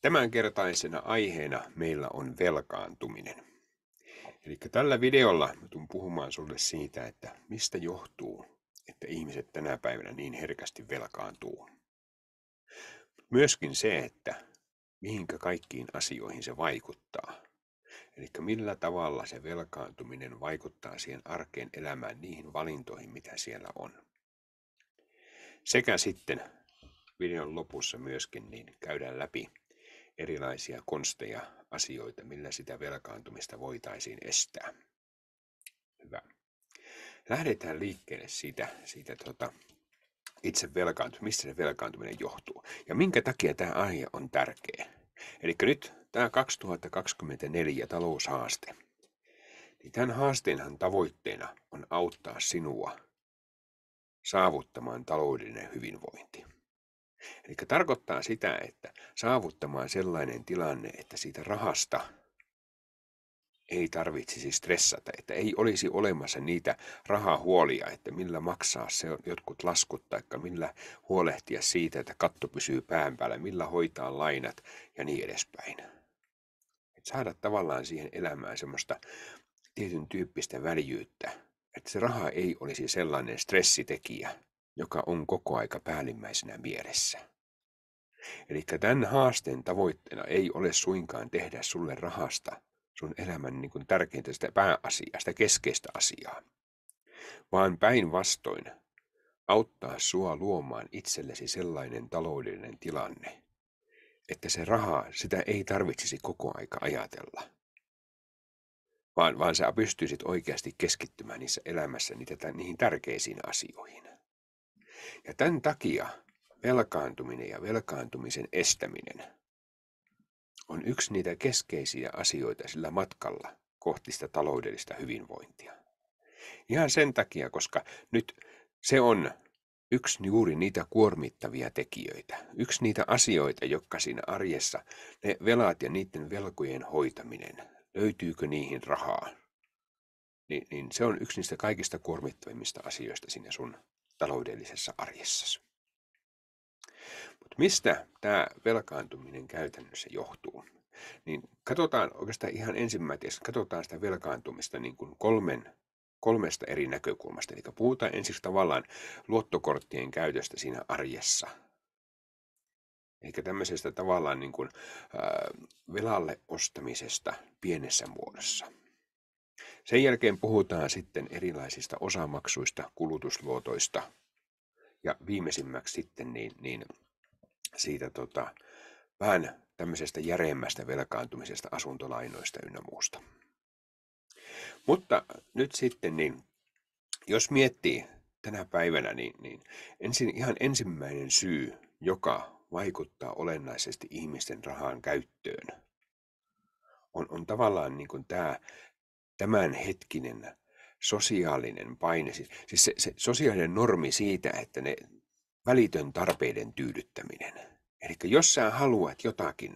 Tämänkertaisena aiheena meillä on velkaantuminen. Eli tällä videolla mä tulen puhumaan sulle siitä, että mistä johtuu, että ihmiset tänä päivänä niin herkästi velkaantuu. Myöskin se, että mihinkä kaikkiin asioihin se vaikuttaa. Eli millä tavalla se velkaantuminen vaikuttaa siihen arkeen elämään, niihin valintoihin, mitä siellä on. Sekä sitten videon lopussa myöskin niin käydään läpi erilaisia konsteja, asioita, millä sitä velkaantumista voitaisiin estää. Hyvä. Lähdetään liikkeelle siitä itse velkaantumista, mistä se velkaantuminen johtuu ja minkä takia tämä aihe on tärkeä. Eli nyt tämä 2024 taloushaaste. Niin tämän haasteenhan tavoitteena on auttaa sinua saavuttamaan taloudellinen hyvinvointi. Eli tarkoittaa sitä, että saavuttamaan sellainen tilanne, että siitä rahasta ei tarvitsisi stressata, että ei olisi olemassa niitä rahahuolia, että millä maksaa se jotkut laskut tai millä huolehtia siitä, että katto pysyy pään päällä, millä hoitaa lainat ja niin edespäin. Et saada tavallaan siihen elämään semmoista tietyn tyyppistä väljyyttä, että se raha ei olisi sellainen stressitekijä, joka on koko aika päällimmäisenä mielessä. Eli tämän haasteen tavoitteena ei ole suinkaan tehdä sulle rahasta sun elämän niin kuin tärkeintä sitä pääasiaa, sitä keskeistä asiaa, vaan päinvastoin auttaa sua luomaan itsellesi sellainen taloudellinen tilanne, että se raha, sitä ei tarvitsisi koko aika ajatella, vaan sä pystyisit oikeasti keskittymään niissä elämässä niihin tärkeisiin asioihin. Ja tämän takia velkaantuminen ja velkaantumisen estäminen on yksi niitä keskeisiä asioita sillä matkalla kohti sitä taloudellista hyvinvointia. Ihan sen takia, koska nyt se on yksi juuri niitä kuormittavia tekijöitä. Yksi niitä asioita, jotka siinä arjessa, ne velat ja niiden velkojen hoitaminen, löytyykö niihin rahaa, niin se on yksi niistä kaikista kuormittavimmista asioista siinä sun taloudellisessa arjessasi. Mutta mistä tämä velkaantuminen käytännössä johtuu? Niin katsotaan oikeastaan ihan ensimmäiseksi, katsotaan sitä velkaantumista niin kuin kolmesta eri näkökulmasta. Eli puhutaan ensiksi tavallaan luottokorttien käytöstä siinä arjessa. Eli tämmöisestä tavallaan niin kuin, velalle ostamisesta pienessä muodossa. Sen jälkeen puhutaan sitten erilaisista osamaksuista, kulutusluotoista ja viimeisimmäksi sitten niin siitä vähän tämmöisestä järeemmästä velkaantumisesta, asuntolainoista ynnä muusta. Mutta nyt sitten, niin, jos miettii tänä päivänä, niin ihan ensimmäinen syy, joka vaikuttaa olennaisesti ihmisten rahan käyttöön, on tavallaan niin kuin tämänhetkinen sosiaalinen paine. Siis se sosiaalinen normi siitä, että ne välitön tarpeiden tyydyttäminen. Eli jos sä haluat jotakin,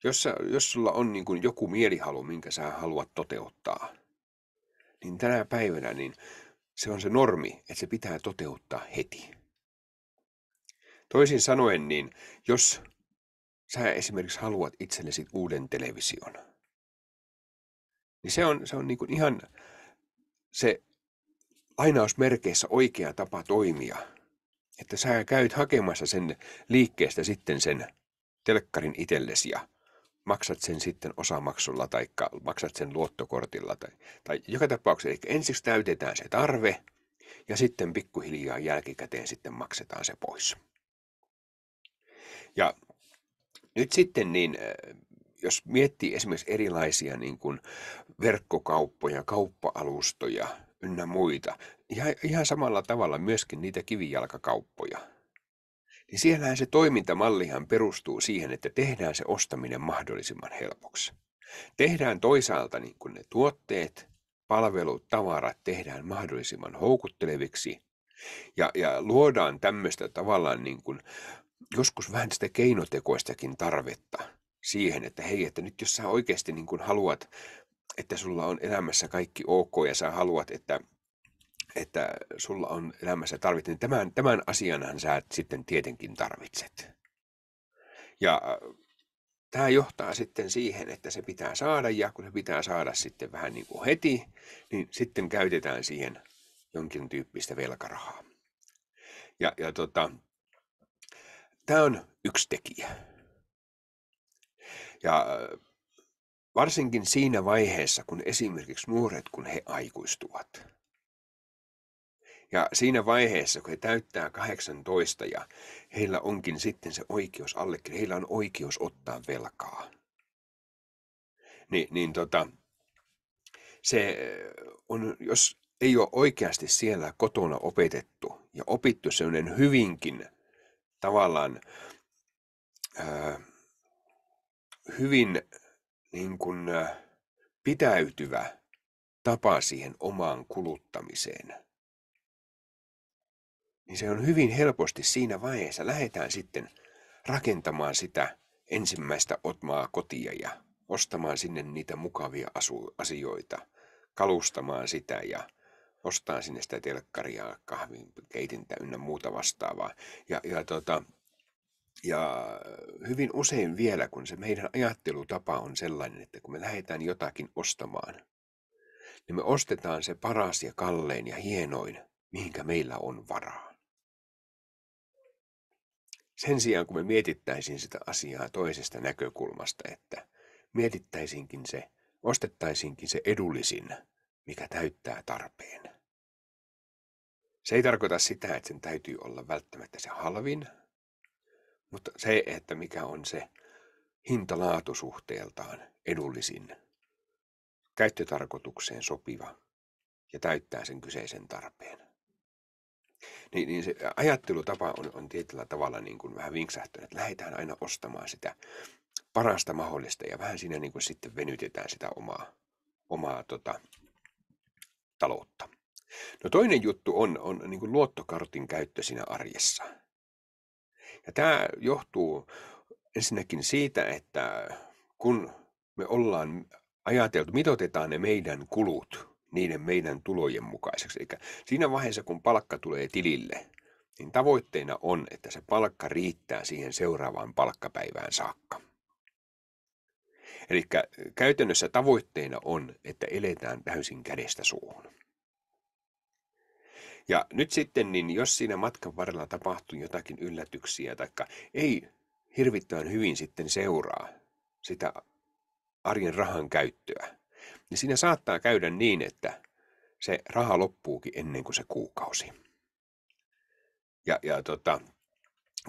jos sulla on niin kuin joku mielihalu, minkä sä haluat toteuttaa, niin tänä päivänä niin se on se normi, että se pitää toteuttaa heti. Toisin sanoen, niin jos sä esimerkiksi haluat itsellesi uuden television, niin se on niin kuin ihan se lainausmerkeissä oikea tapa toimia, että sä käyt hakemassa sen liikkeestä sitten sen telkkarin itsellesi ja maksat sen sitten osamaksulla tai maksat sen luottokortilla tai joka tapauksessa. Eli ensiksi täytetään se tarve ja sitten pikkuhiljaa jälkikäteen sitten maksetaan se pois. Ja nyt sitten niin, jos miettii esimerkiksi erilaisia niin kuin verkkokauppoja, kauppa-alustoja ynnä muita, ihan samalla tavalla myöskin niitä kivijalkakauppoja, niin siellähän se toimintamallihan perustuu siihen, että tehdään se ostaminen mahdollisimman helpoksi. Tehdään toisaalta niin kuin ne tuotteet, palvelut, tavarat tehdään mahdollisimman houkutteleviksi ja luodaan tämmöistä tavallaan niin kuin joskus vähän sitä keinotekoistakin tarvetta siihen, että hei, että nyt jos sä oikeasti niin kuin haluat, että sulla on elämässä kaikki ok ja sä haluat, että sulla on elämässä tarvitse, niin tämän asianhan sä sitten tietenkin tarvitset. Ja tämä johtaa sitten siihen, että se pitää saada, ja kun se pitää saada sitten vähän niin kuin heti, niin sitten käytetään siihen jonkin tyyppistä velkarahaa. Tämä on yksi tekijä. Ja varsinkin siinä vaiheessa, kun esimerkiksi nuoret, kun he aikuistuvat. Ja siinä vaiheessa, kun he täyttää 18 ja heillä onkin sitten se oikeus heillä on oikeus ottaa velkaa. Se on, jos ei ole oikeasti siellä kotona opetettu ja opittu sellainen hyvinkin tavallaan hyvin niin kuin pitäytyvä tapa siihen omaan kuluttamiseen, niin se on hyvin helposti siinä vaiheessa lähdetään sitten rakentamaan sitä ensimmäistä omaa kotia ja ostamaan sinne niitä mukavia asioita, kalustamaan sitä ja ostaa sinne sitä telkkaria, kahvinkeitintä ynnä muuta vastaavaa. Ja hyvin usein vielä, kun se meidän ajattelutapa on sellainen, että kun me lähdetään jotakin ostamaan, niin me ostetaan se paras ja kallein ja hienoin, mihinkä meillä on varaa. Sen sijaan, kun me mietittäisiin sitä asiaa toisesta näkökulmasta, että ostettaisiinkin se edullisin, mikä täyttää tarpeen. Se ei tarkoita sitä, että sen täytyy olla välttämättä se halvin, mutta se, että mikä on se hinta-laatusuhteeltaan edullisin, käyttötarkoitukseen sopiva ja täyttää sen kyseisen tarpeen. Niin se ajattelutapa on tietyllä tavalla niin kuin vähän vinksähtöinen, että lähdetään aina ostamaan sitä parasta mahdollista ja vähän siinä niin kuin sitten venytetään sitä omaa taloutta. No toinen juttu on niin kuin luottokortin käyttö siinä arjessa. Ja tämä johtuu ensinnäkin siitä, että kun me ollaan ajateltu, mitoitetaan ne meidän kulut niiden meidän tulojen mukaiseksi. Eli siinä vaiheessa, kun palkka tulee tilille, niin tavoitteena on, että se palkka riittää siihen seuraavaan palkkapäivään saakka. Eli käytännössä tavoitteena on, että eletään täysin kädestä suuhun. Ja nyt sitten, niin jos siinä matkan varrella tapahtuu jotakin yllätyksiä, tai ei hirvittävän hyvin sitten seuraa sitä arjen rahan käyttöä, niin siinä saattaa käydä niin, että se raha loppuukin ennen kuin se kuukausi.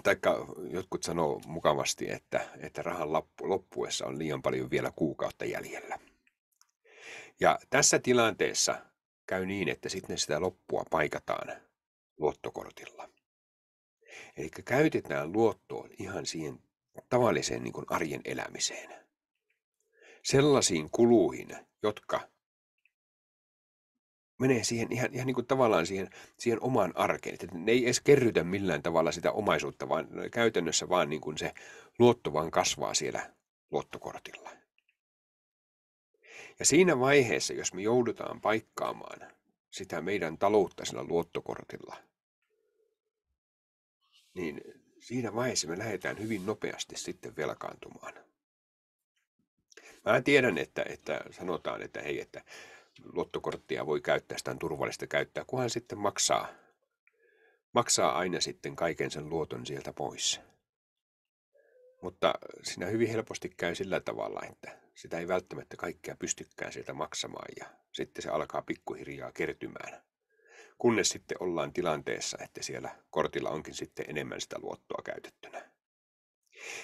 Taikka jotkut sanoo mukavasti, että rahan loppuessa on liian paljon vielä kuukautta jäljellä. Ja tässä tilanteessa käy niin, että sitten sitä loppua paikataan luottokortilla. Eli käytetään luottoa ihan siihen tavalliseen niin kuin arjen elämiseen. Sellaisiin kuluihin, jotka menee siihen ihan niin kuin tavallaan siihen omaan arkeen. Että ne ei edes kerrytä millään tavalla sitä omaisuutta, vaan käytännössä vaan niin kuin se luotto vaan kasvaa siellä luottokortilla. Ja siinä vaiheessa, jos me joudutaan paikkaamaan sitä meidän taloutta sillä luottokortilla, niin siinä vaiheessa me lähdetään hyvin nopeasti sitten velkaantumaan. Mä tiedän, että sanotaan, että hei, että luottokorttia voi käyttää, sitä on turvallista käyttää, kunhan sitten maksaa aina sitten kaiken sen luoton sieltä pois. Mutta siinä hyvin helposti käy sillä tavalla, että sitä ei välttämättä kaikkea pystykään sieltä maksamaan ja sitten se alkaa pikkuhiljaa kertymään. Kunnes sitten ollaan tilanteessa, että siellä kortilla onkin sitten enemmän sitä luottoa käytettynä.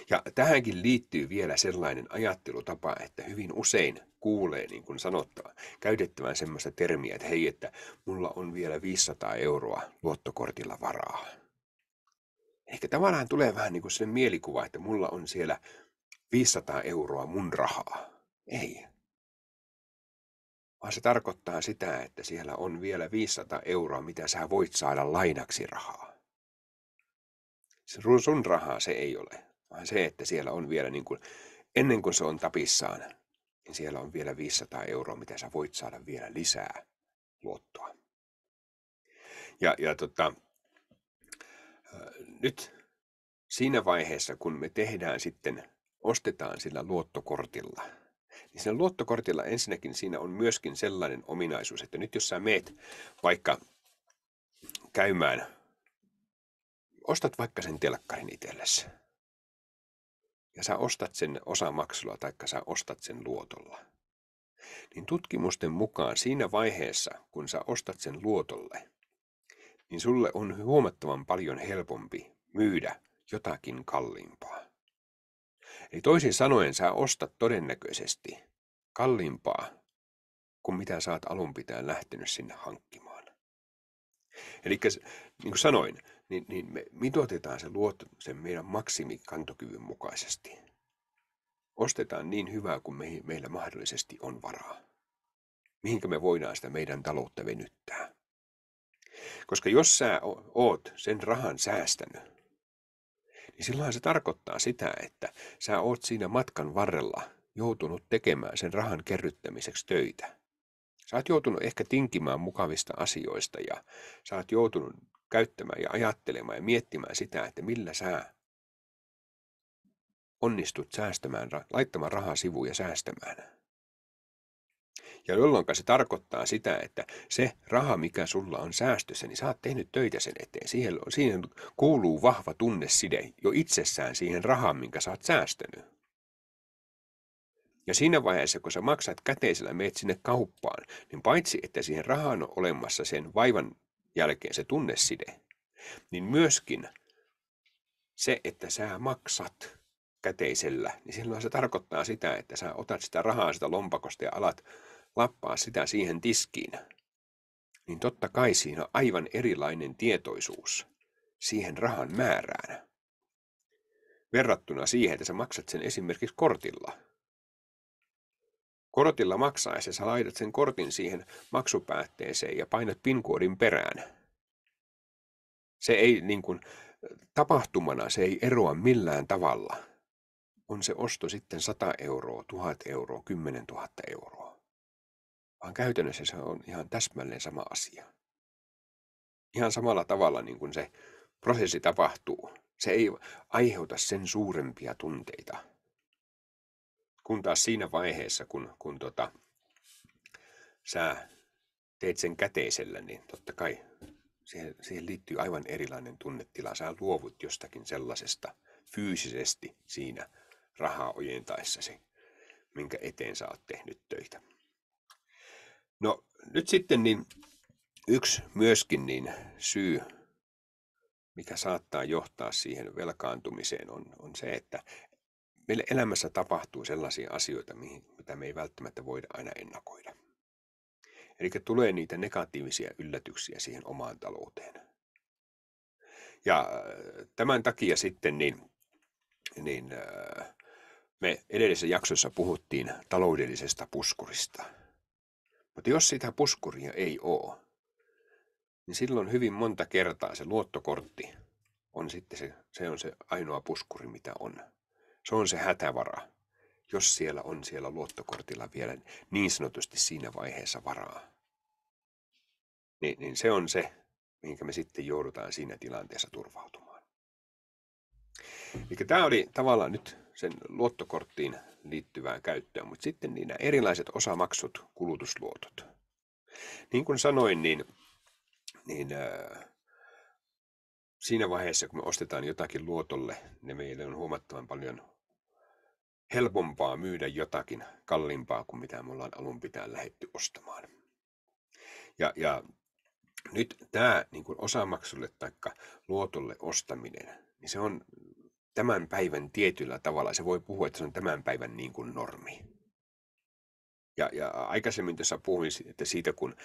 Ja tähänkin liittyy vielä sellainen ajattelutapa, että hyvin usein kuulee niin kuin sanottava, käytettävän semmoista termiä, että hei, että mulla on vielä 500 euroa luottokortilla varaa. Ehkä tavallaan tulee vähän niin kuin sellainen mielikuva, että mulla on siellä 500 euroa mun rahaa. Ei. Vaan se tarkoittaa sitä, että siellä on vielä 500 euroa, mitä sä voit saada lainaksi rahaa. Sun rahaa se ei ole, vaan se, että siellä on vielä niin kuin, ennen kuin se on tapissaan, niin siellä on vielä 500 euroa, mitä sä voit saada vielä lisää luottoa. Nyt siinä vaiheessa, kun me tehdään sitten, ostetaan sillä luottokortilla, niin siinä luottokortilla ensinnäkin siinä on myöskin sellainen ominaisuus, että nyt jos sä meet vaikka käymään, ostat vaikka sen telkkarin itsellesi, ja sä ostat sen osamaksulla tai sä ostat sen luotolla, niin tutkimusten mukaan siinä vaiheessa, kun sä ostat sen luotolle, niin sulle on huomattavan paljon helpompi myydä jotakin kalliimpaa. Eli toisin sanoen sä ostat todennäköisesti kalliimpaa kuin mitä sä oot alun pitäen lähtenyt sinne hankkimaan. Eli niin kuin sanoin, niin me mitoitetaan se luotto sen meidän maksimikantokyvyn mukaisesti. Ostetaan niin hyvää kuin meillä mahdollisesti on varaa. Mihinkä me voidaan sitä meidän taloutta venyttää. Koska jos sä oot sen rahan säästänyt, niin silloin se tarkoittaa sitä, että sä oot siinä matkan varrella joutunut tekemään sen rahan kerryttämiseksi töitä. Sä oot joutunut ehkä tinkimään mukavista asioista ja sä oot joutunut käyttämään ja ajattelemaan ja miettimään sitä, että millä sä onnistut säästämään, laittamaan rahaa sivuun ja säästämään. Ja jolloin se tarkoittaa sitä, että se raha, mikä sulla on säästössä, niin sä oot tehnyt töitä sen eteen. Siihen kuuluu vahva tunneside jo itsessään siihen rahaan, minkä sä oot säästänyt. Ja siinä vaiheessa, kun sä maksat käteisellä, meet sinne kauppaan, niin paitsi, että siihen rahaan on olemassa sen vaivan jälkeen se tunneside, niin myöskin se, että sä maksat käteisellä, niin silloin se tarkoittaa sitä, että sä otat sitä rahaa sitä lompakosta ja alat lappaa sitä siihen tiskiin. Niin totta kai siinä on aivan erilainen tietoisuus siihen rahan määrään. Verrattuna siihen, että sä maksat sen esimerkiksi kortilla. Kortilla maksaessa sä laitat sen kortin siihen maksupäätteeseen ja painat PIN-koodin perään. Se ei niin kuin tapahtumana, se ei eroa millään tavalla. On se osto sitten 100 euroa, 1000 euroa, 10 000 euroa. Vaan käytännössä se on ihan täsmälleen sama asia. Ihan samalla tavalla niin kuin se prosessi tapahtuu. Se ei aiheuta sen suurempia tunteita. Kun taas siinä vaiheessa, kun sä teet sen käteisellä, niin totta kai siihen liittyy aivan erilainen tunnetila. Sä luovut jostakin sellaisesta fyysisesti siinä rahaa ojentaessasi, minkä eteen sä oot tehnyt töitä. No nyt sitten niin yksi myöskin niin syy, mikä saattaa johtaa siihen velkaantumiseen, on se, että meille elämässä tapahtuu sellaisia asioita, mitä me ei välttämättä voida aina ennakoida. Eli tulee niitä negatiivisia yllätyksiä siihen omaan talouteen. Ja tämän takia sitten me edellisessä jaksossa puhuttiin taloudellisesta puskurista. Mutta jos sitä puskuria ei ole, niin silloin hyvin monta kertaa se luottokortti on sitten se on se ainoa puskuri, mitä on. Se on se hätävara, jos siellä on siellä luottokortilla vielä niin sanotusti siinä vaiheessa varaa. Niin se on se, mihinkä me sitten joudutaan siinä tilanteessa turvautumaan. Eli tämä oli tavallaan nyt sen luottokorttiin liittyvää käyttöä, mutta sitten niin nämä erilaiset osamaksut, kulutusluotot. Niin kuin sanoin, niin siinä vaiheessa, kun me ostetaan jotakin luotolle, niin meille on huomattavan paljon helpompaa myydä jotakin kalliimpaa kuin mitä me ollaan alun pitäen lähdetty ostamaan. Ja nyt tämä niin kuin osamaksulle tai luotolle ostaminen, niin se on tämän päivän tietyllä tavalla, se voi puhua, että se on tämän päivän niin kuin normi. Ja aikaisemmin tässä puhuin että siitä, kun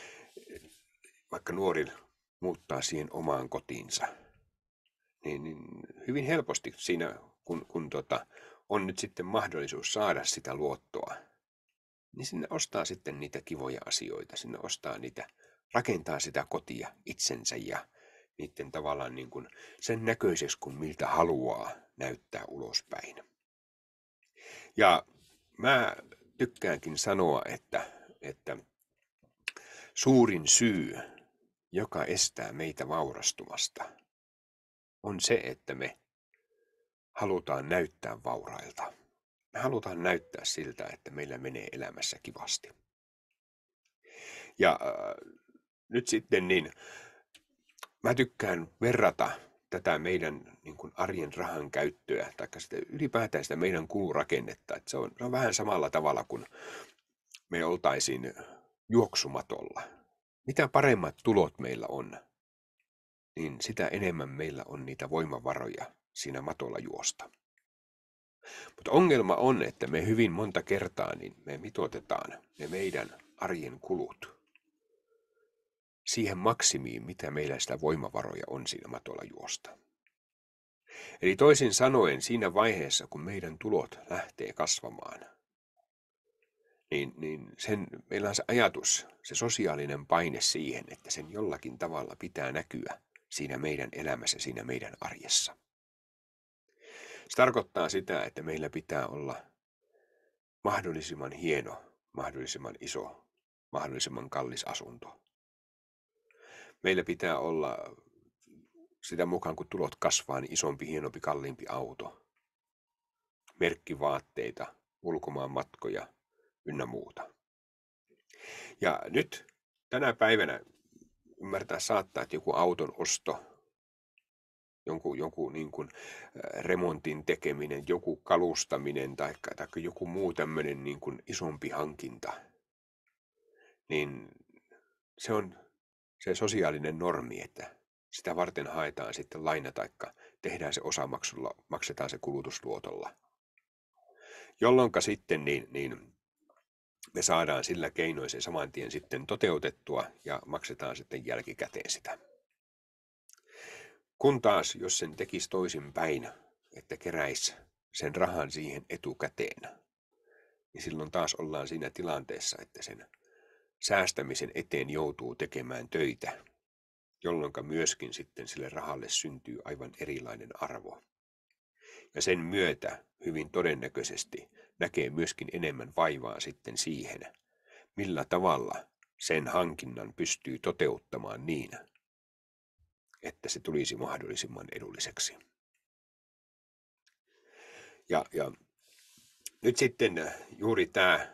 vaikka nuori muuttaa siihen omaan kotiinsa, niin hyvin helposti siinä, kun on nyt sitten mahdollisuus saada sitä luottoa, niin sinne ostaa sitten niitä kivoja asioita, sinne ostaa niitä, rakentaa sitä kotia itsensä ja niiden tavallaan niin kuin sen näköiseksi, kun miltä haluaa näyttää ulospäin. Ja mä tykkäänkin sanoa, että suurin syy, joka estää meitä vaurastumasta, on se, että me halutaan näyttää vaurailta. Me halutaan näyttää siltä, että meillä menee elämässä kivasti. Ja nyt sitten niin, mä tykkään verrata tätä meidän niin kuin arjen rahan käyttöä, tai sitä ylipäätään sitä meidän kulurakennetta. Että se on vähän samalla tavalla kuin me oltaisiin juoksumatolla. Mitä paremmat tulot meillä on, niin sitä enemmän meillä on niitä voimavaroja siinä matolla juosta. Mutta ongelma on, että me hyvin monta kertaa niin me mitoitetaan ne meidän arjen kulut siihen maksimiin, mitä meillä sitä voimavaroja on siinä matolla juosta. Eli toisin sanoen siinä vaiheessa, kun meidän tulot lähtee kasvamaan, niin meillä on se ajatus, se sosiaalinen paine siihen, että sen jollakin tavalla pitää näkyä siinä meidän elämässä, siinä meidän arjessa. Se tarkoittaa sitä, että meillä pitää olla mahdollisimman hieno, mahdollisimman iso, mahdollisimman kallis asunto. Meillä pitää olla sitä mukaan, kun tulot kasvaa, niin isompi, hienompi, kalliimpi auto, merkkivaatteita, ulkomaanmatkoja ynnä muuta. Ja nyt tänä päivänä ymmärtää saattaa, että joku auton osto, joku niin kuin remontin tekeminen, joku kalustaminen tai joku muu tämmöinen niin kuin isompi hankinta, niin se on se sosiaalinen normi, että sitä varten haetaan sitten laina taikka tehdään se osamaksulla, maksetaan se kulutusluotolla. Jolloinka sitten niin me saadaan sillä keinoin se saman tien sitten toteutettua ja maksetaan sitten jälkikäteen sitä. Kun taas, jos sen tekisi toisinpäin, että keräisi sen rahan siihen etukäteen, niin silloin taas ollaan siinä tilanteessa, että sen säästämisen eteen joutuu tekemään töitä, jolloin myöskin sitten sille rahalle syntyy aivan erilainen arvo. Ja sen myötä hyvin todennäköisesti näkee myöskin enemmän vaivaa sitten siihen, millä tavalla sen hankinnan pystyy toteuttamaan niin, että se tulisi mahdollisimman edulliseksi. Ja nyt sitten juuri tämä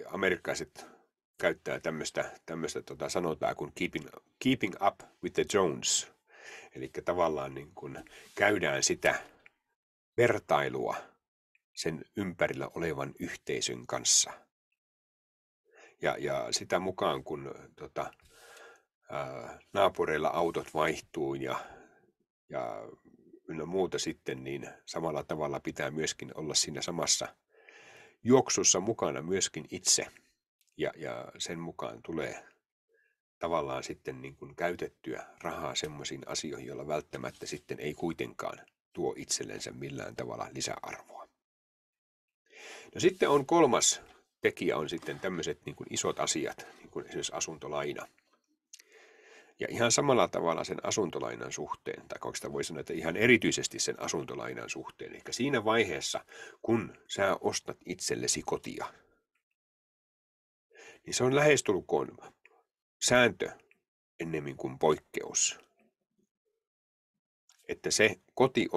amerikkalaiset käyttää tämmöistä sanotaan kuin keeping up with the Jones. Eli tavallaan niin kuin käydään sitä vertailua sen ympärillä olevan yhteisön kanssa. Ja sitä mukaan, kun naapureilla autot vaihtuu ja ynnä muuta sitten, niin samalla tavalla pitää myöskin olla siinä samassa juoksussa mukana myöskin itse. Ja sen mukaan tulee tavallaan sitten niin kuin käytettyä rahaa semmoisiin asioihin, joilla välttämättä sitten ei kuitenkaan tuo itsellensä millään tavalla lisäarvoa. No sitten on kolmas tekijä on sitten tämmöiset niin kuin isot asiat, niin kuin esimerkiksi asuntolaina. Ja ihan samalla tavalla sen asuntolainan suhteen, tai oikeastaan voi sanoa, että ihan erityisesti sen asuntolainan suhteen. Eli siinä vaiheessa, kun sä ostat itsellesi kotia, niin se on lähestulkoon sääntö ennemmin kuin poikkeus. Että se koti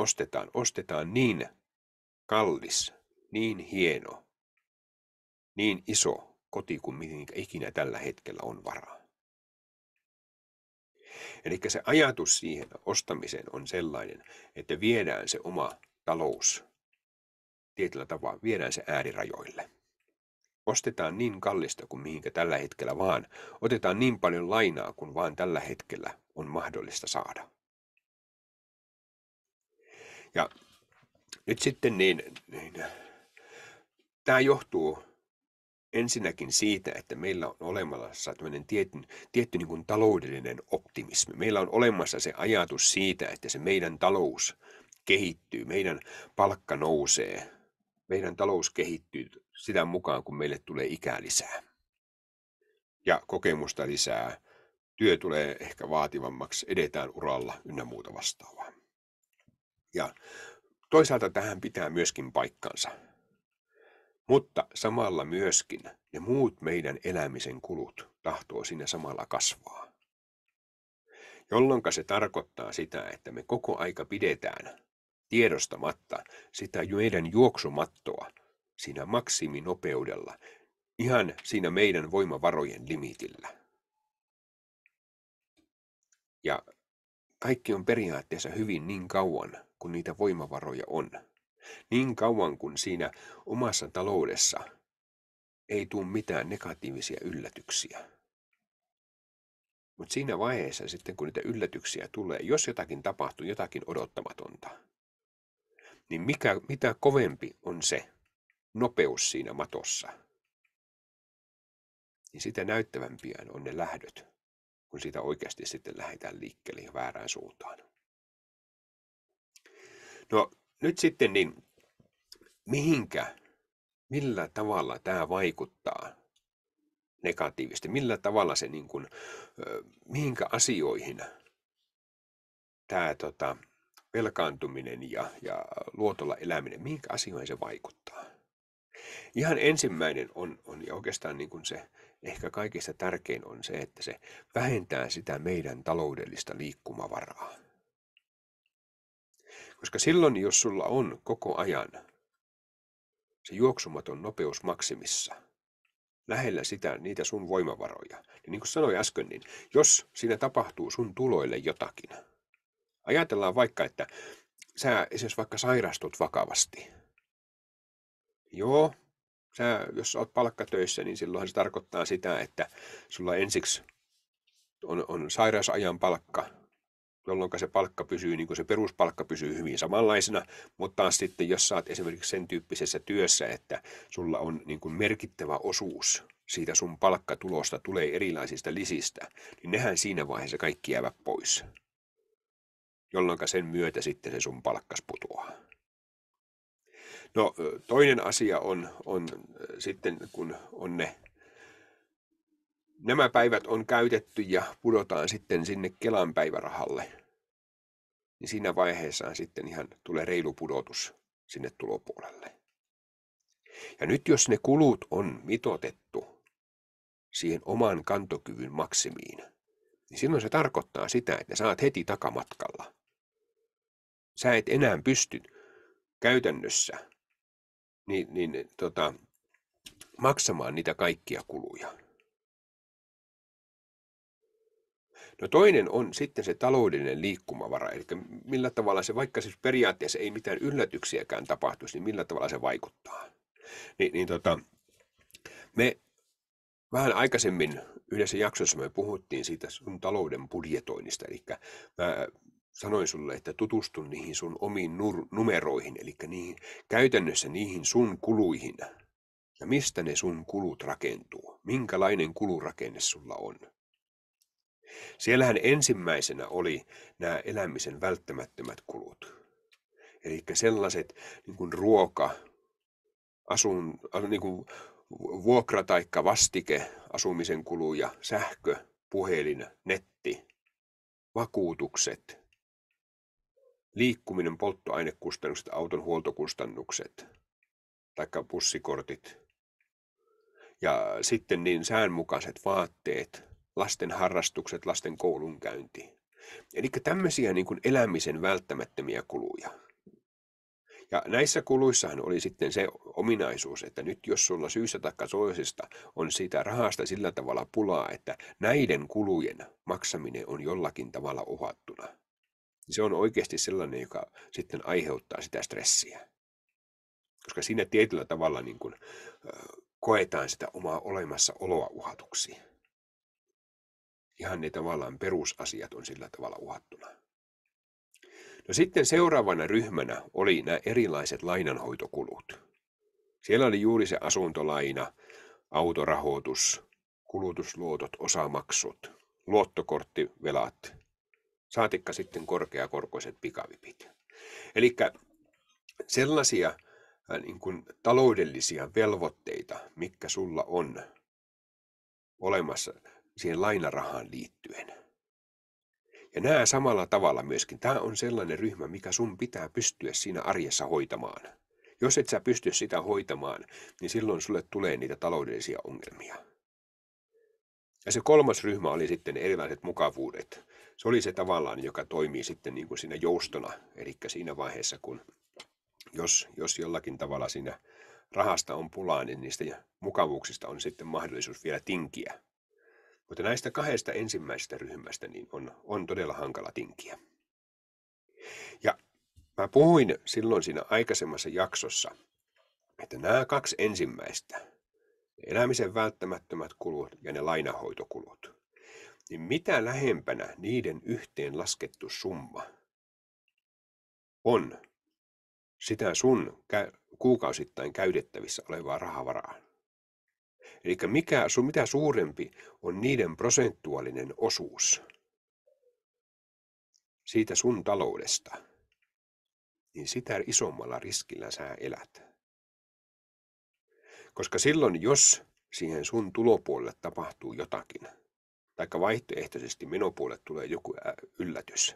ostetaan niin kallis, niin hieno, niin iso koti kuin mihin ikinä tällä hetkellä on varaa. Eli se ajatus siihen ostamiseen on sellainen, että viedään se oma talous tietyllä tavalla, viedään se äärirajoille. Ostetaan niin kallista kuin mihinkä tällä hetkellä vaan, otetaan niin paljon lainaa kuin vaan tällä hetkellä on mahdollista saada. Ja nyt sitten tämä johtuu ensinnäkin siitä, että meillä on olemassa tämmöinen tietty niin kuin taloudellinen optimismi. Meillä on olemassa se ajatus siitä, että se meidän talous kehittyy, meidän palkka nousee, meidän talous kehittyy sitä mukaan, kun meille tulee ikää lisää ja kokemusta lisää. Työ tulee ehkä vaativammaksi, edetään uralla ynnä muuta vastaavaa. Ja toisaalta tähän pitää myöskin paikkansa. Mutta samalla myöskin ne muut meidän elämisen kulut tahtoo siinä samalla kasvaa. Jolloin se tarkoittaa sitä, että me koko aika pidetään tiedostamatta sitä meidän juoksumattoa siinä maksiminopeudella, ihan siinä meidän voimavarojen limitillä. Ja kaikki on periaatteessa hyvin niin kauan, kun niitä voimavaroja on. Niin kauan, kun siinä omassa taloudessa ei tule mitään negatiivisia yllätyksiä. Mutta siinä vaiheessa sitten, kun niitä yllätyksiä tulee, jos jotakin tapahtuu, jotakin odottamatonta, niin mitä kovempi on se nopeus siinä matossa, niin sitä näyttävämpiä on ne lähdöt, kun siitä oikeasti sitten lähdetään liikkeelle ja väärään suuntaan. No nyt sitten, niin millä tavalla tämä vaikuttaa negatiivisesti? Millä tavalla se, mihinkä asioihin tämä velkaantuminen ja luotolla eläminen, mihinkä asioihin se vaikuttaa? Ihan ensimmäinen on ja oikeastaan se ehkä kaikista tärkein on se, että se vähentää sitä meidän taloudellista liikkumavaraa. Koska silloin, jos sulla on koko ajan se juoksumaton nopeus maksimissa, lähellä niitä sun voimavaroja, niin kuin sanoin äsken, niin jos siinä tapahtuu sun tuloille jotakin, ajatellaan vaikka, että sä esimerkiksi vaikka sairastut vakavasti. Joo, jos sä oot palkkatöissä, niin silloinhan se tarkoittaa sitä, että sulla ensiksi on sairausajan palkka, jolloin se palkka pysyy, niin kuin se peruspalkka pysyy hyvin samanlaisena, mutta taas sitten, jos sä oot esimerkiksi sen tyyppisessä työssä, että sulla on niin kuin merkittävä osuus siitä sun palkkatulosta tulee erilaisista lisistä, niin nehän siinä vaiheessa kaikki jäävät pois, jolloin sen myötä sitten se sun palkkas putoaa. No toinen asia on sitten, kun on nämä päivät on käytetty ja pudotaan sitten sinne Kelan päivärahalle, niin siinä vaiheessa sitten ihan tulee reilu pudotus sinne tulopuolelle. Ja nyt jos ne kulut on mitoitettu siihen oman kantokyvyn maksimiin, niin silloin se tarkoittaa sitä, että sä oot heti takamatkalla. Sä et enää pysty käytännössä maksamaan niitä kaikkia kuluja. No toinen on sitten se taloudellinen liikkumavara, eli millä tavalla se, vaikka siis periaatteessa ei mitään yllätyksiäkään tapahtuisi, niin millä tavalla se vaikuttaa. Me vähän aikaisemmin yhdessä jaksossa me puhuttiin siitä sun talouden budjetoinnista, eli mä sanoin sulle, että tutustu niihin sun omiin numeroihin, eli käytännössä niihin sun kuluihin, ja mistä ne sun kulut rakentuu, minkälainen kulurakenne sulla on. Siellähän ensimmäisenä oli nämä elämisen välttämättömät kulut. Eli sellaiset niin kuin ruoka, niin kuin vuokra taikka vastike, asumisen kuluja, sähkö, puhelin, netti, vakuutukset, liikkuminen, polttoainekustannukset, auton huoltokustannukset, taikka bussikortit. Ja sitten niin säänmukaiset vaatteet, lasten harrastukset, lasten koulunkäynti. Eli tämmöisiä niin kuin elämisen välttämättömiä kuluja. Ja näissä kuluissahan oli sitten se ominaisuus, että nyt jos sulla syystä tai toisesta on siitä rahasta sillä tavalla pulaa, että näiden kulujen maksaminen on jollakin tavalla uhattuna, niin se on oikeasti sellainen, joka sitten aiheuttaa sitä stressiä. Koska siinä tietyllä tavalla niin kuin, koetaan sitä omaa olemassaoloa uhatuksi. Ihan ne tavallaan perusasiat on sillä tavalla uhattuna. No sitten seuraavana ryhmänä oli nämä erilaiset lainanhoitokulut. Siellä oli juuri se asuntolaina, autorahoitus, kulutusluotot, osamaksut, luottokorttivelat, saatikka sitten korkeakorkoiset pikavipit. Eli sellaisia niin kuin taloudellisia velvoitteita, mitkä sulla on olemassa siihen lainarahaan liittyen. Ja nämä samalla tavalla myöskin. Tämä on sellainen ryhmä, mikä sun pitää pystyä siinä arjessa hoitamaan. Jos et sä pysty sitä hoitamaan, niin silloin sulle tulee niitä taloudellisia ongelmia. Ja se kolmas ryhmä oli sitten erilaiset mukavuudet. Se oli se tavallaan, joka toimii sitten niin kuin siinä joustona, eli siinä vaiheessa, kun jos jollakin tavalla siinä rahasta on pulaa, niin niistä mukavuuksista on sitten mahdollisuus vielä tinkiä. Mutta näistä kahdesta ensimmäisestä ryhmästä niin on todella hankala tinkiä. Ja mä puhuin silloin siinä aikaisemmassa jaksossa, että nämä kaksi ensimmäistä, elämisen välttämättömät kulut ja ne lainahoitokulut, niin mitä lähempänä niiden yhteen laskettu summa on sitä sun kuukausittain käytettävissä olevaa rahavaraa. Eli mitä suurempi on niiden prosentuaalinen osuus siitä sun taloudesta, niin sitä isommalla riskillä sä elät. Koska silloin, jos siihen sun tulopuolelle tapahtuu jotakin, taikka vaihtoehtoisesti menopuolelle tulee joku yllätys,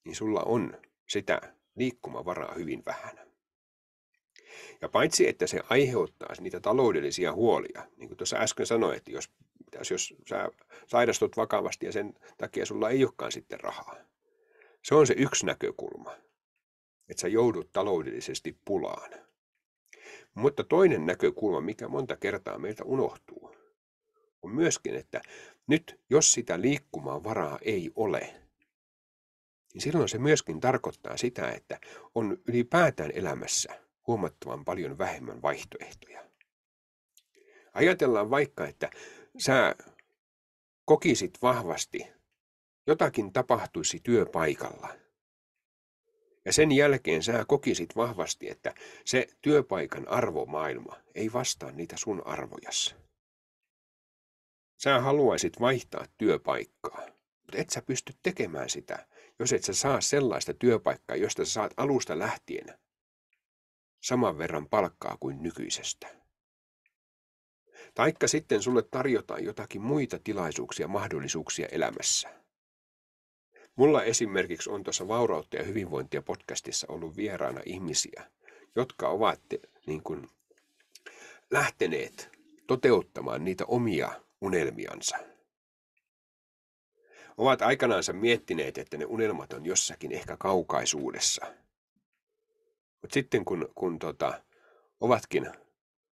niin sulla on sitä liikkumavaraa hyvin vähän. Ja paitsi, että se aiheuttaa niitä taloudellisia huolia, niin kuin tuossa äsken sanoin, että jos sä sairastut vakavasti ja sen takia sulla ei olekaan sitten rahaa. Se on se yksi näkökulma, että sä joudut taloudellisesti pulaan. Mutta toinen näkökulma, mikä monta kertaa meiltä unohtuu, on myöskin, että nyt jos sitä liikkumavaraa ei ole, niin silloin se myöskin tarkoittaa sitä, että on ylipäätään elämässä huomattavan paljon vähemmän vaihtoehtoja. Ajatellaan vaikka, että sä kokisit vahvasti, jotakin tapahtuisi työpaikalla. Ja sen jälkeen sä kokisit vahvasti, että se työpaikan arvomaailma ei vastaa niitä sun arvojasi. Sä haluaisit vaihtaa työpaikkaa, mutta et sä pysty tekemään sitä, jos et sä saa sellaista työpaikkaa, josta sä saat alusta lähtien saman verran palkkaa kuin nykyisestä. Taikka sitten sulle tarjotaan jotakin muita tilaisuuksia, mahdollisuuksia elämässä. Mulla esimerkiksi on tuossa Vaurautta ja hyvinvointia podcastissa ollut vieraana ihmisiä, jotka ovat niin kuin lähteneet toteuttamaan niitä omia unelmiansa. Ovat aikanaansa miettineet, että ne unelmat on jossakin ehkä kaukaisuudessa. Mutta sitten kun ovatkin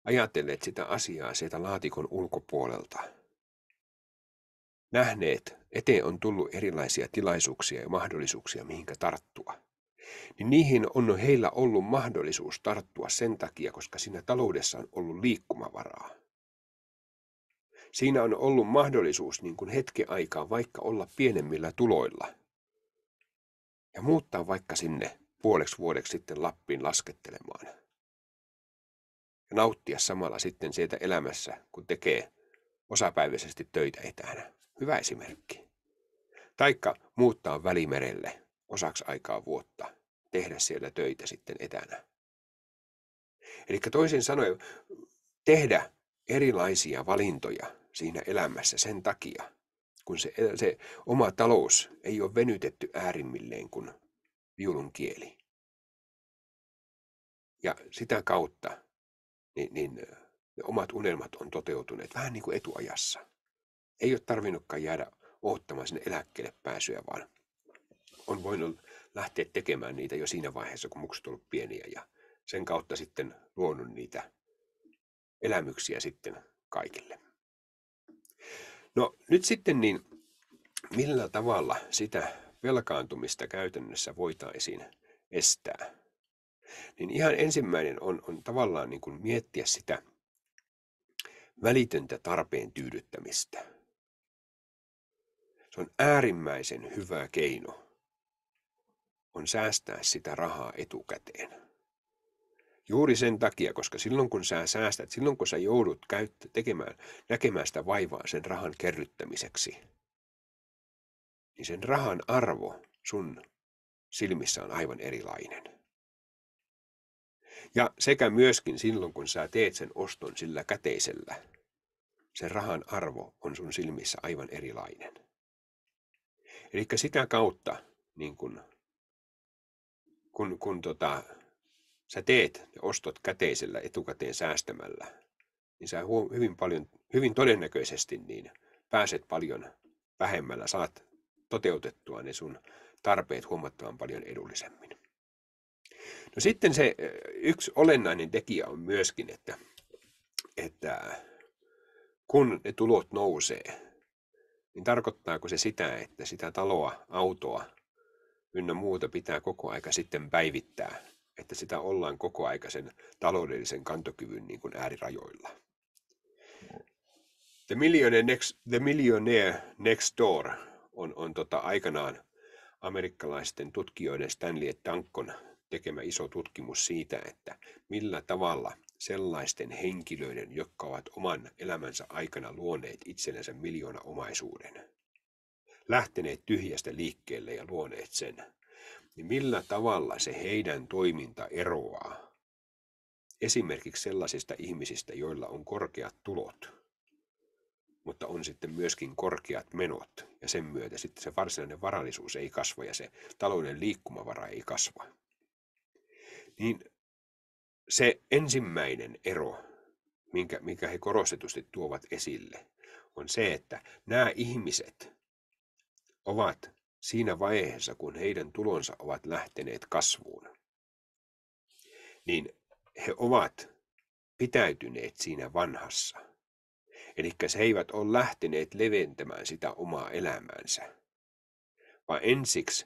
ajatelleet sitä asiaa sieltä laatikon ulkopuolelta, nähneet, eteen on tullut erilaisia tilaisuuksia ja mahdollisuuksia, mihinkä tarttua, niin niihin on heillä ollut mahdollisuus tarttua sen takia, koska siinä taloudessa on ollut liikkumavaraa. Siinä on ollut mahdollisuus niin kuin hetken aikaa vaikka olla pienemmillä tuloilla ja muuttaa vaikka sinne puoleksi vuodeksi sitten Lappiin laskettelemaan. Ja nauttia samalla sitten sieltä elämässä, kun tekee osapäiväisesti töitä etänä. Hyvä esimerkki. Taikka muuttaa Välimerelle osaksi aikaa vuotta, tehdä siellä töitä sitten etänä. Eli toisin sanoen tehdä erilaisia valintoja siinä elämässä sen takia, kun se oma talous ei ole venytetty äärimmilleen kuin viulun kieli. Ja sitä kautta niin ne omat unelmat on toteutuneet vähän niin kuin etuajassa. Ei ole tarvinnutkaan jäädä odottamaan sinne eläkkeelle pääsyä, vaan on voinut lähteä tekemään niitä jo siinä vaiheessa, kun mukset on ollut pieniä ja sen kautta sitten luonut niitä elämyksiä sitten kaikille. No nyt sitten niin, millä tavalla sitä velkaantumista käytännössä voitaisiin estää? Niin ihan ensimmäinen on tavallaan niin kuin miettiä sitä välitöntä tarpeen tyydyttämistä. Se on äärimmäisen hyvä keino on säästää sitä rahaa etukäteen. Juuri sen takia, koska silloin kun sä säästät, silloin kun sä joudut näkemään sitä vaivaa sen rahan kerryttämiseksi, niin sen rahan arvo sun silmissä on aivan erilainen. Ja sekä myöskin silloin, kun sä teet sen oston sillä käteisellä, sen rahan arvo on sun silmissä aivan erilainen. Eli sitä kautta, niin kun sä teet ja ostot käteisellä etukäteen säästämällä, niin sä hyvin todennäköisesti niin pääset paljon vähemmällä saat toteutettua ne sun tarpeet huomattavan paljon edullisemmin. No sitten se yksi olennainen tekijä on myöskin, että kun ne tulot nousee, niin tarkoittaako se sitä, että sitä taloa, autoa ynnä muuta pitää koko aika sitten päivittää, että sitä ollaan koko aika sen taloudellisen kantokyvyn niin kuin äärirajoilla. The Millionaire Next Door on aikanaan amerikkalaisten tutkijoiden Stanley Tankon tekemä iso tutkimus siitä, että millä tavalla sellaisten henkilöiden, jotka ovat oman elämänsä aikana luoneet itsellensä miljoonaomaisuuden, lähteneet tyhjästä liikkeelle ja luoneet sen, niin millä tavalla se heidän toiminta eroaa esimerkiksi sellaisista ihmisistä, joilla on korkeat tulot, mutta on sitten myöskin korkeat menot, ja sen myötä sitten se varsinainen varallisuus ei kasva ja se talouden liikkumavara ei kasva. Niin se ensimmäinen ero, minkä he korostetusti tuovat esille, on se, että nämä ihmiset ovat siinä vaiheessa, kun heidän tulonsa ovat lähteneet kasvuun, niin he ovat pitäytyneet siinä vanhassa. Eli he eivät ole lähteneet leventämään sitä omaa elämäänsä, vaan ensiksi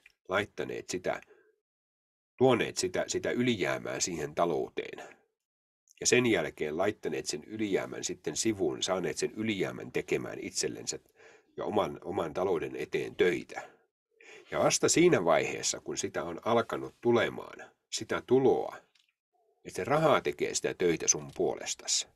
tuoneet sitä ylijäämää siihen talouteen. Ja sen jälkeen laittaneet sen ylijäämän sitten sivuun, saaneet sen ylijäämän tekemään itsellensä ja oman talouden eteen töitä. Ja vasta siinä vaiheessa, kun sitä on alkanut tulemaan, sitä tuloa, että se rahaa tekee sitä töitä sun puolestasi,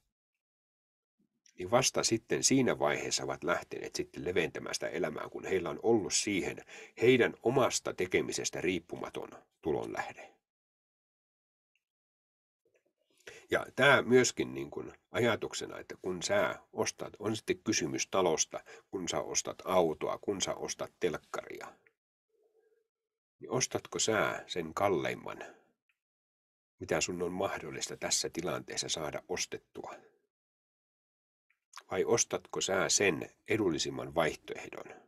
niin vasta sitten siinä vaiheessa ovat lähteneet sitten leventämään sitä elämää, kun heillä on ollut siihen heidän omasta tekemisestä riippumaton tulonlähde. Ja tämä myöskin niin kuin ajatuksena, että kun sä ostat, on sitten kysymys talosta, kun sä ostat autoa, kun sä ostat telkkaria, niin ostatko sä sen kalleimman, mitä sun on mahdollista tässä tilanteessa saada ostettua? Vai ostatko sä sen edullisimman vaihtoehdon,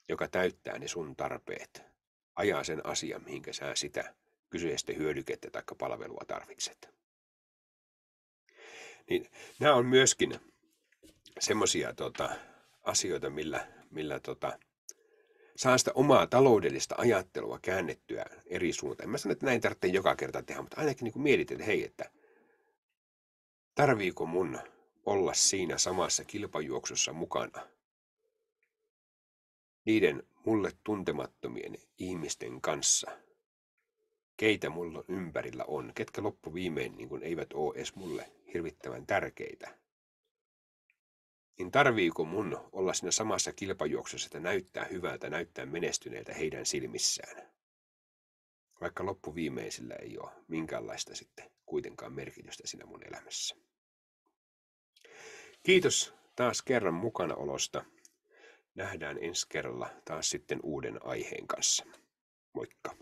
joka täyttää ne sun tarpeet, ajaa sen asian, mihinkä sä sitä kyseistä hyödykettä tai palvelua tarvitset? Niin nämä on myöskin semmoisia asioita, millä saa sitä omaa taloudellista ajattelua käännettyä eri suuntaan. En mä sano, että näin tarvitsee joka kerta tehdä, mutta ainakin niin kuin mietit, että hei, että tarviiko mun olla siinä samassa kilpajuoksussa mukana niiden mulle tuntemattomien ihmisten kanssa, keitä mulla ympärillä on, ketkä loppuviimein niin kuin eivät ole edes mulle hirvittävän tärkeitä. Niin tarviiko mun olla siinä samassa kilpajuoksussa, että näyttää hyvältä, näyttää menestyneeltä heidän silmissään, vaikka loppuviimeisillä ei ole minkäänlaista sitten kuitenkaan merkitystä siinä mun elämässä. Kiitos taas kerran mukanaolosta. Nähdään ensi kerralla taas sitten uuden aiheen kanssa. Moikka!